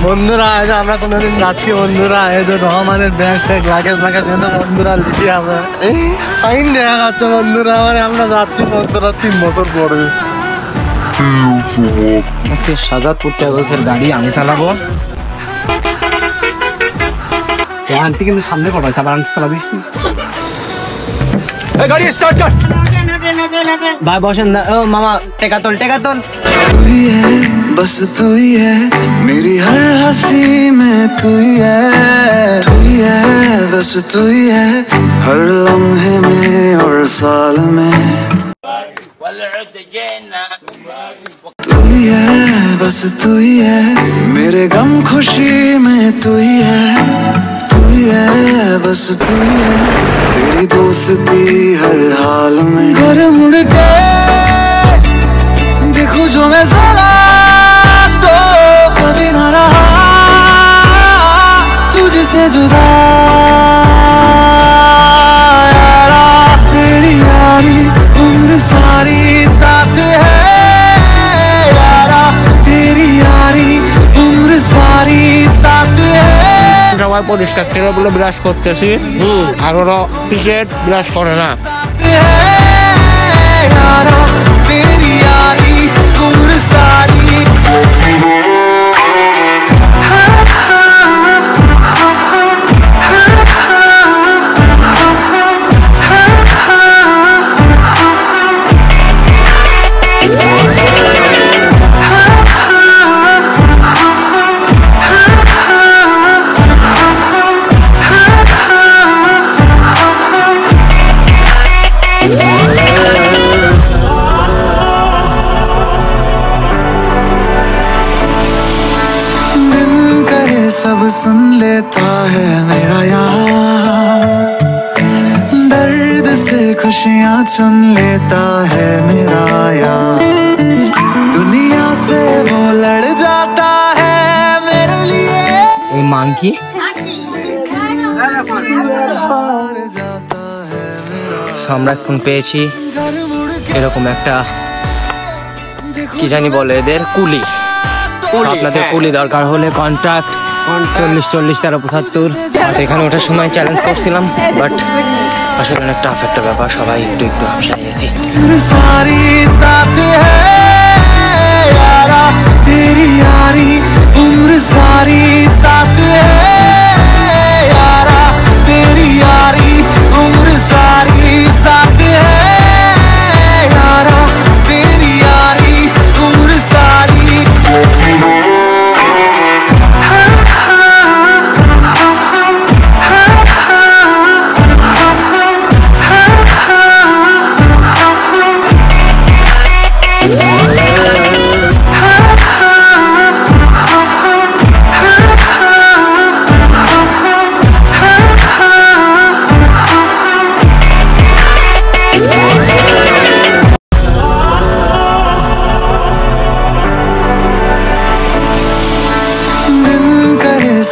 বন্ধুরা আমরা কোনোদিন যাচ্ছি বন্ধুরা, এই তো রহমানের ব্যাগ ট্যাগ লাগেজ মাগেজ বন্ধুরা লিখি আমরা আইন দেখা যাচ্ছে বন্ধুরা। আমরা যাচ্ছি বন্ধুরা 3 বছর পরে। আজকে শাহজাদপুর ট্রাভেলসের গাড়ি আমি চালাবো। আন্টি কিন্তু সামনে পড়াইছে, আবার আন্টি চালাবিস গাড়ি স্টার্ট কর ভাই। বসেন না। ও মামা টেকা তোল টেকা তোল। तू ही है बस तू ही है मेरी हर हंसी में तू ही है बस तू ही है हर लम्हे में और साल में तू ही है बस तू ही है मेरे गम खुशी में तू ही है बस तू ही है तेरी दोस्ती हर हाल में। घर मुड़ के देखो जो मैं जरा तो कभी ना रहा तुझसे जुदा यारा, तेरी यारी उम्र सारी साथ है यारा, तेरी यारी उम्र सारी साथ है। সবাই পরিষ্কার করে বলে ব্রাশ করতেছি, আর ওরা টি-শার্ট ব্রাশ করে না। तेरी यारी उम्र सारी सब सुन लेता है मेरा यार, दर्द से खुशियाँ चुन लेता है मेरा यार, दुनिया से वो लड़ जाता है मेरे लिए। এই মাংকি আমরা এখন পেয়েছি এরকম একটা কি জানি বলে এদের কুলি। আপনাদের কুলি দরকার হলে কন্ট্রাক্ট 40 13 75। সেখানে ওঠার সময় চ্যালেঞ্জ করছিলাম, বাট আসলে অনেক টাফ একটা ব্যাপার, সবাই একটু হাবসাই গেছি। तेरी यारी उम्र सारी साथ है यारा, तेरी यारी उम्र सारी साथ है यारा, तेरी यारी उम्र सारी।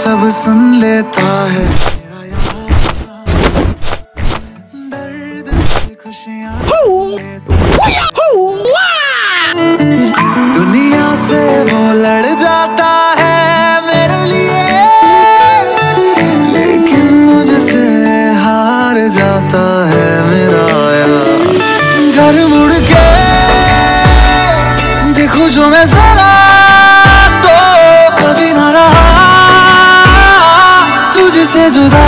सब सुन लेता है मेरा यार, दर्द से खुशियाँ दुनिया से वो लड़ जाता है मेरे लिए, लेकिन मुझसे हार जाता है मेरा यार। घर मुड़ के देखो जो मैं जरा तो कभी ना रहा तुझसे जुदा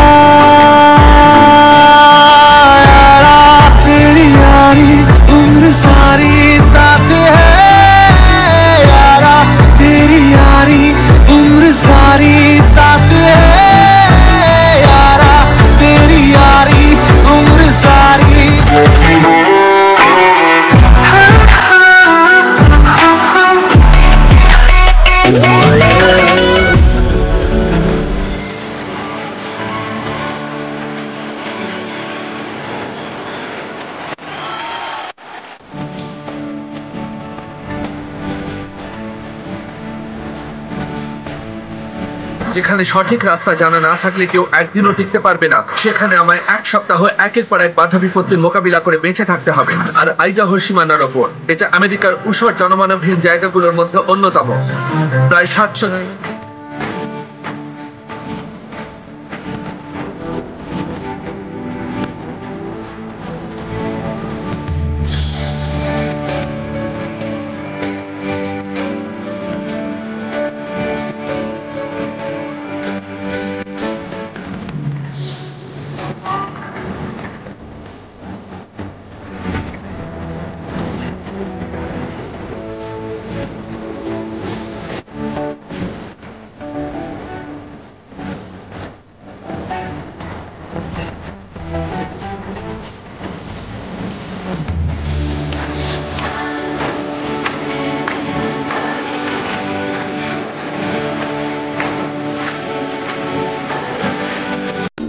यारा, तेरी यारी उम्र सारी साथ है यारा, तेरी यारी उम्र सारी साथ है यारा, तेरी यारी उम्र सारी। যেখানে সঠিক রাস্তা জানা না থাকলে কেউ একদিনও টিকতে পারবে না, সেখানে আমায় 1 সপ্তাহ একের পর এক বাধা বিপত্তির মোকাবিলা করে বেঁচে থাকতে হবে। আর আইডাহো সীমানার ওপর, এটা আমেরিকার উষর জনমানবহীন জায়গাগুলোর মধ্যে অন্যতম। প্রায় 700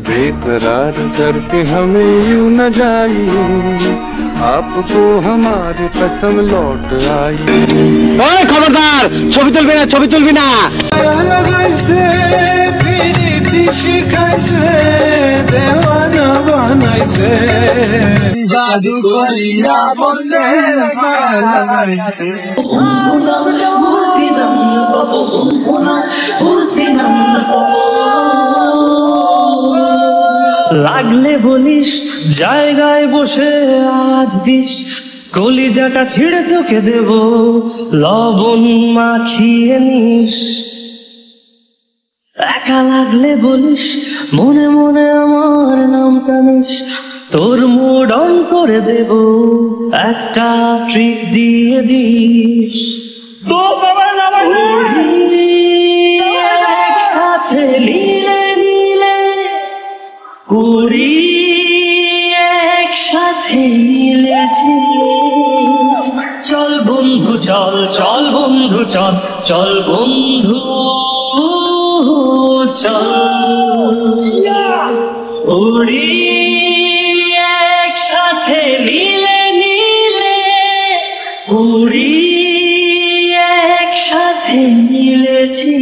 बेकरार करके हमें यूं न जाइए, आपको हमारी कसम लौट आई। খবরদার, ছবি তুলবি না, ছবি তুলবি না। লাগাইছে প্রীতি শিখাইছে দেওয়ানা বানাইছে জাদু করিয়া বললে লাগাইছে লাগলে বলিস জায়গায় বসে আজ দিস, কলিজাটা ছিঁড়ে তোকে দেব লবণ মাখিয়ে নিস। একা লাগলে বলিস মনে মনে আমার নামটা নিস, তোর মুড অন করে দেব একটা ট্রিক দিয়ে দিস। একসাথে নীলে নীলে উড়ি, একসাথে মিলেছি। চল বন্ধু চল, চল বন্ধু চল, চল বন্ধু চল। উড়ি একসাথে নীলে নীলে উড়ি, একসাথে মিলেছি।